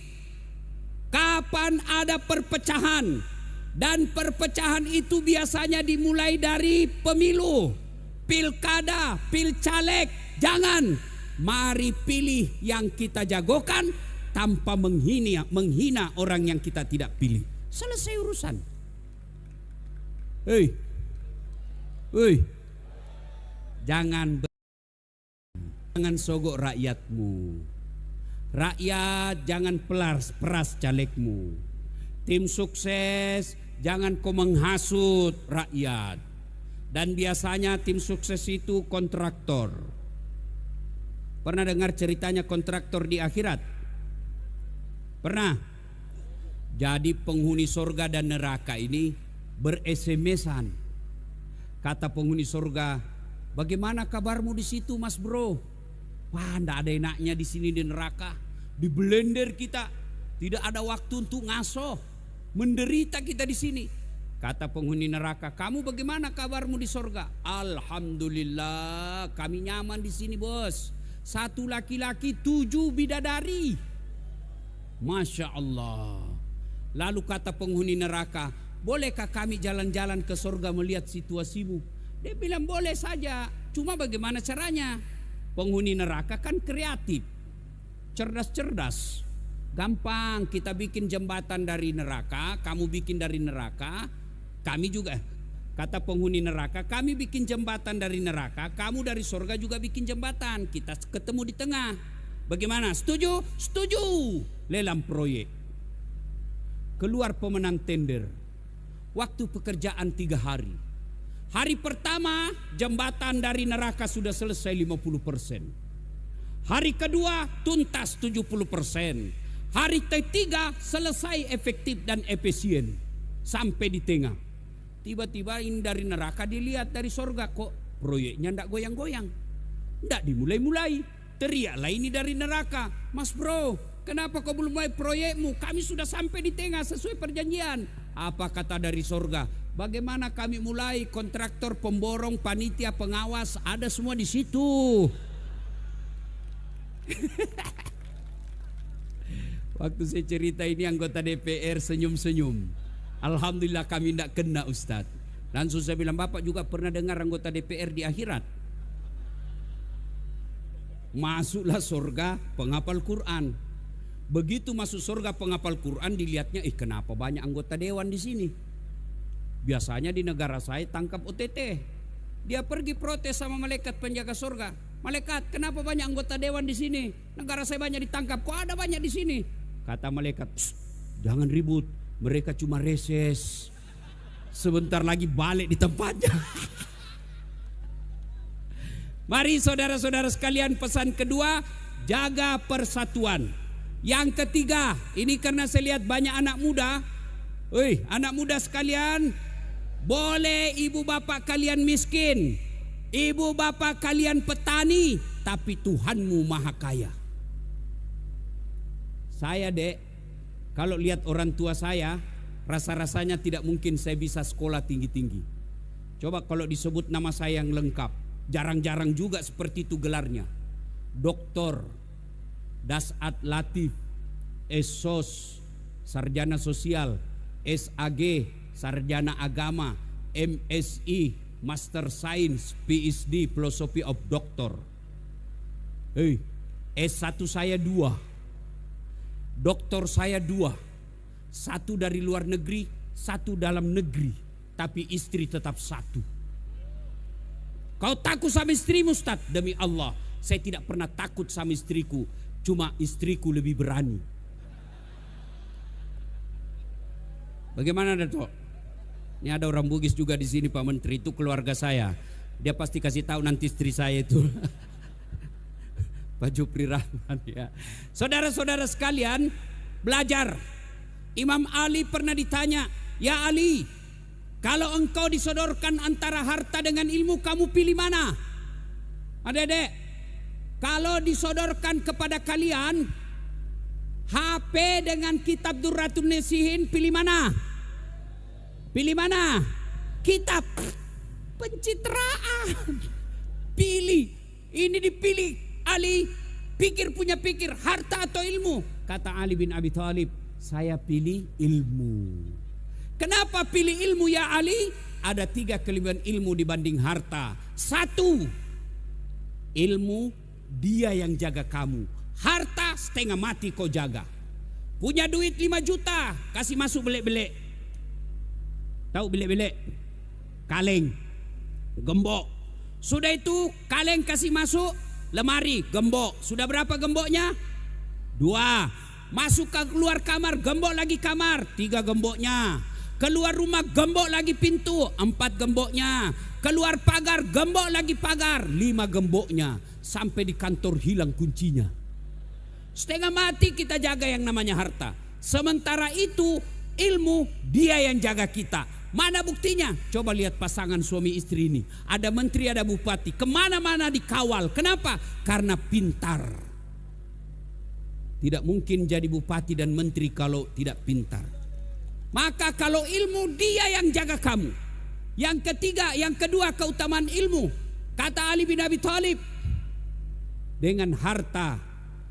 Kapan ada perpecahan, dan perpecahan itu biasanya dimulai dari pemilu, pilkada, pilcaleg. Jangan, mari pilih yang kita jagokan tanpa menghina orang yang kita tidak pilih. Selesai urusan. Hei, jangan sogok rakyatmu. Rakyat jangan peras calegmu. Tim sukses jangan kau menghasut rakyat. Dan biasanya tim sukses itu kontraktor. Pernah dengar ceritanya kontraktor di akhirat? Pernah? Jadi penghuni surga dan neraka ini ber-SMS-an. Kata penghuni surga, bagaimana kabarmu di situ, Mas Bro? Wah, ndak ada enaknya di sini di neraka. Di blender kita, tidak ada waktu untuk ngaso. Menderita kita di sini. Kata penghuni neraka, kamu bagaimana kabarmu di surga? Alhamdulillah, kami nyaman di sini, Bos. 1 laki-laki, 7 bidadari. Masya Allah. Lalu kata penghuni neraka, bolehkah kami jalan-jalan ke surga melihat situasimu? Dia bilang boleh saja. Cuma bagaimana caranya? Penghuni neraka kan kreatif, cerdas-cerdas. Gampang, kita bikin jembatan dari neraka, kamu bikin dari neraka, kami juga. Kata penghuni neraka, kami bikin jembatan dari neraka, kamu dari surga juga bikin jembatan. Kita ketemu di tengah. Bagaimana? Setuju? Setuju. Lelang proyek. Keluar pemenang tender. Waktu pekerjaan 3 hari. Hari pertama jembatan dari neraka sudah selesai 50%. Hari kedua tuntas 70%. Hari ketiga selesai efektif dan efisien. Sampai di tengah. Tiba-tiba ini dari neraka dilihat dari surga, kok proyeknya ndak goyang-goyang. Ndak dimulai-mulai. Teriaklah ini dari neraka, Mas Bro, kenapa kau belum mulai proyekmu? Kami sudah sampai di tengah sesuai perjanjian. Apa kata dari surga? Bagaimana kami mulai? Kontraktor, pemborong, panitia, pengawas, ada semua di situ. Waktu saya cerita ini anggota DPR senyum-senyum. Alhamdulillah kami tidak kena, Ustadz. Langsung saya bilang, Bapak juga pernah dengar anggota DPR di akhirat? Masuklah surga penghafal Quran. Begitu masuk surga penghafal Quran, dilihatnya, kenapa banyak anggota dewan di sini? Biasanya di negara saya tangkap OTT. Dia pergi protes sama malaikat penjaga surga. Malaikat, kenapa banyak anggota dewan di sini? Negara saya banyak ditangkap, kok ada banyak di sini? Kata malaikat, jangan ribut, mereka cuma reses. Sebentar lagi balik di tempatnya. Mari saudara-saudara sekalian, pesan kedua, jaga persatuan. Yang ketiga, ini karena saya lihat banyak anak muda. Anak muda sekalian, boleh ibu bapak kalian miskin, Ibu bapak kalian petani, tapi Tuhanmu maha kaya. Saya dek, kalau lihat orang tua saya, rasa-rasanya tidak mungkin saya bisa sekolah tinggi-tinggi. Coba kalau disebut nama saya yang lengkap, jarang-jarang juga seperti itu gelarnya. Doktor, Dasat Latif, SOS, Sarjana Sosial, SAG, Sarjana Agama, MSI, Master Science, PhD, Philosophy of Doctor. S1 saya 2, doktor saya 2, 1 dari luar negeri, 1 dalam negeri, tapi istri tetap 1. Kau takut sama istrimu, Ustaz? Demi Allah, saya tidak pernah takut sama istriku, cuma istriku lebih berani. Bagaimana Dato'? Ini ada orang Bugis juga di sini Pak Menteri, itu keluarga saya. Dia pasti kasih tahu nanti istri saya itu. Pak Jupri Rahman ya. Saudara-saudara sekalian, belajar. Imam Ali pernah ditanya, "Ya Ali, kalau engkau disodorkan antara harta dengan ilmu, kamu pilih mana?" Adik-adik, kalau disodorkan kepada kalian HP dengan kitab Durratun Nasihin, pilih mana? Pilih mana? Kitab. Pencitraan. Pilih. Ini dipilih. Ali pikir punya pikir, harta atau ilmu? Kata Ali bin Abi Thalib, saya pilih ilmu. Kenapa pilih ilmu ya Ali? Ada 3 kelebihan ilmu dibanding harta. 1, ilmu dia yang jaga kamu. Harta setengah mati kau jaga. Punya duit 5 juta, kasih masuk belek-belek. Tahu belek-belek? Kaleng, gembok. Sudah itu kaleng kasih masuk lemari, gembok. Sudah berapa gemboknya? 2. Masuk ke keluar kamar, gembok lagi kamar, 3 gemboknya. Keluar rumah, gembok lagi pintu, 4 gemboknya. Keluar pagar, gembok lagi pagar, 5 gemboknya. Sampai di kantor hilang kuncinya. Setengah mati kita jaga yang namanya harta. Sementara itu ilmu dia yang jaga kita. Mana buktinya? Coba lihat pasangan suami istri ini. Ada menteri, ada bupati. Kemana-mana dikawal. Kenapa? Karena pintar. Tidak mungkin jadi bupati dan menteri kalau tidak pintar. Maka kalau ilmu, dia yang jaga kamu. Yang ketiga, yang kedua keutamaan ilmu. Kata Ali bin Abi Thalib, dengan harta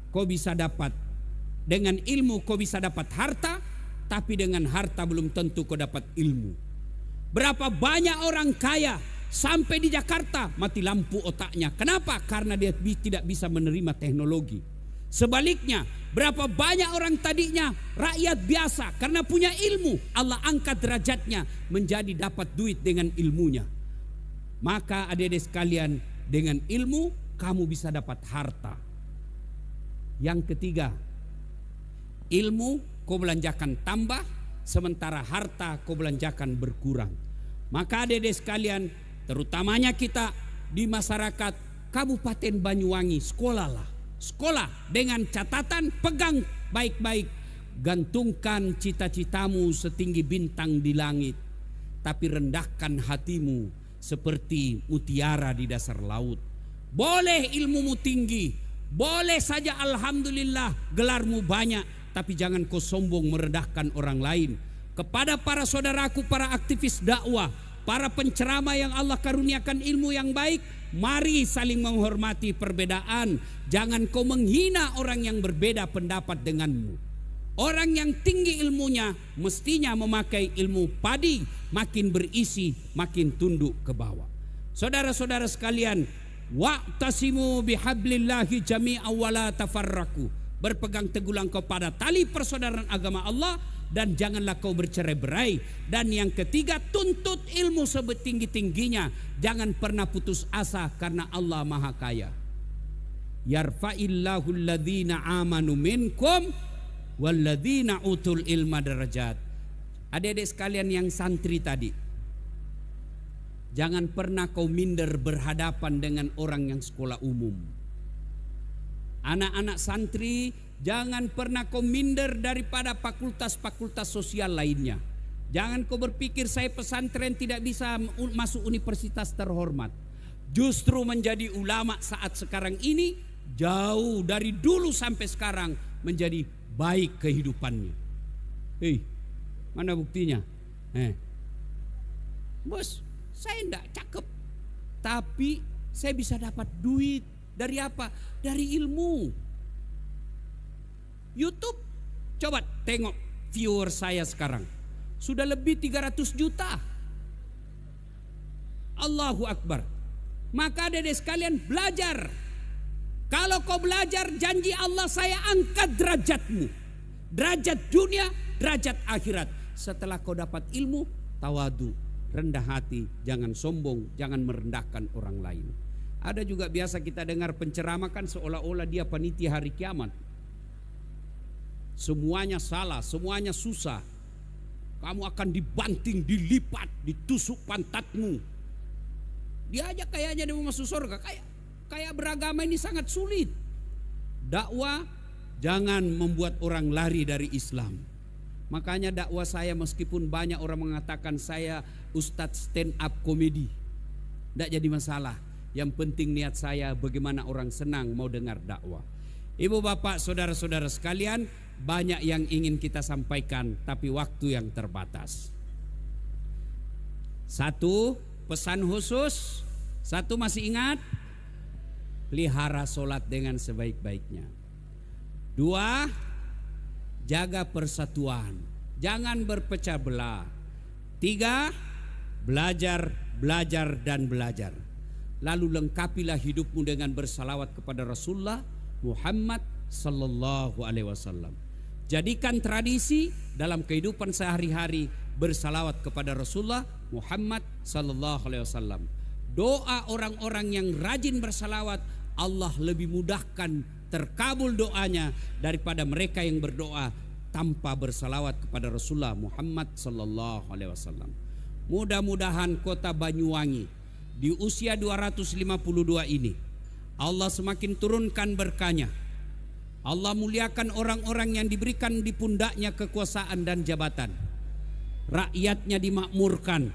kau bisa dapat, dengan ilmu kau bisa dapat harta, tapi dengan harta belum tentu kau dapat ilmu. Berapa banyak orang kaya sampai di Jakarta mati lampu otaknya. Kenapa? Karena dia tidak bisa menerima teknologi. Sebaliknya, berapa banyak orang tadinya rakyat biasa karena punya ilmu, Allah angkat derajatnya menjadi dapat duit dengan ilmunya. Maka adik-adik sekalian, dengan ilmu kamu bisa dapat harta. Yang ketiga, ilmu kau belanjakan tambah, sementara harta kau belanjakan berkurang. Maka adik-adik sekalian, terutamanya kita di masyarakat Kabupaten Banyuwangi, sekolahlah. Sekolah dengan catatan, pegang baik-baik. Gantungkan cita-citamu setinggi bintang di langit, tapi rendahkan hatimu seperti mutiara di dasar laut. Boleh ilmumu tinggi, boleh saja alhamdulillah gelarmu banyak, tapi jangan kau sombong merendahkan orang lain. Kepada para saudaraku, para aktivis dakwah, para penceramah yang Allah karuniakan ilmu yang baik, mari saling menghormati perbedaan. Jangan kau menghina orang yang berbeda pendapat denganmu. Orang yang tinggi ilmunya mestinya memakai ilmu padi, makin berisi, makin tunduk ke bawah. Saudara-saudara sekalian, wa'tasimu bihablillahi jami'an wa la tafarraqu. Berpegang teguhlah kepada tali persaudaraan agama Allah dan janganlah kau bercerai-berai. Dan yang ketiga, tuntut ilmu setinggi-tingginya. Jangan pernah putus asa karena Allah Maha Kaya. Yarfa'illahu alladhina amanu minkum walladzina utul ilma darajat. Adik-adik sekalian yang santri tadi, jangan pernah kau minder berhadapan dengan orang yang sekolah umum. Anak-anak santri, jangan pernah kau minder daripada fakultas-fakultas sosial lainnya. Jangan kau berpikir saya pesantren tidak bisa masuk universitas terhormat. Justru menjadi ulama saat sekarang ini jauh dari dulu sampai sekarang menjadi baik kehidupannya. Mana buktinya? Bos, saya enggak cakep, tapi saya bisa dapat duit. Dari apa? Dari ilmu. YouTube, coba tengok viewer saya sekarang. Sudah lebih 300 juta. Allahu Akbar. Maka adek sekalian belajar. Kalau kau belajar, janji Allah saya angkat derajatmu. Derajat dunia, derajat akhirat. Setelah kau dapat ilmu, tawadu, rendah hati, jangan sombong, jangan merendahkan orang lain. Ada juga biasa kita dengar penceramah kan seolah-olah dia panitia hari kiamat. Semuanya salah, semuanya susah. Kamu akan dibanting, dilipat, ditusuk pantatmu. Dia aja kayaknya dia mau masuk surga. Kayak beragama ini sangat sulit. Dakwah jangan membuat orang lari dari Islam. Makanya dakwah saya meskipun banyak orang mengatakan saya ustadz stand up komedi, tidak jadi masalah. Yang penting niat saya bagaimana orang senang mau dengar dakwah. Ibu bapak saudara-saudara sekalian, banyak yang ingin kita sampaikan tapi waktu yang terbatas. Satu, pesan khusus. Satu, masih ingat? Pelihara solat dengan sebaik-baiknya. Dua, jaga persatuan, jangan berpecah belah. Tiga, belajar, belajar dan belajar. Lalu lengkapilah hidupmu dengan bersalawat kepada Rasulullah Muhammad sallallahu alaihi wasallam. Jadikan tradisi dalam kehidupan sehari-hari bersalawat kepada Rasulullah Muhammad sallallahu alaihi wasallam. Doa orang-orang yang rajin bersalawat, Allah lebih mudahkan terkabul doanya daripada mereka yang berdoa tanpa bersalawat kepada Rasulullah Muhammad sallallahu alaihi wasallam. Mudah-mudahan kota Banyuwangi di usia 252 ini Allah semakin turunkan berkahnya. Allah muliakan orang-orang yang diberikan di pundaknya kekuasaan dan jabatan. Rakyatnya dimakmurkan,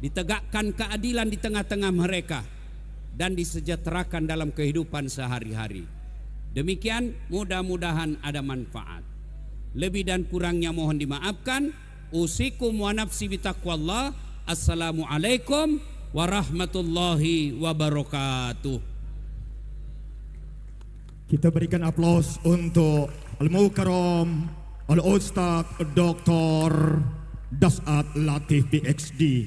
ditegakkan keadilan di tengah-tengah mereka, dan disejahterakan dalam kehidupan sehari-hari. Demikian, mudah-mudahan ada manfaat. Lebih dan kurangnya mohon dimaafkan. Usikum wa nafsi bitaqwallah. Assalamualaikum warahmatullahi wabarakatuh. Kita berikan aplaus untuk Al-Mukarram Al-Ustaz Dr. Das'ad Latif PhD.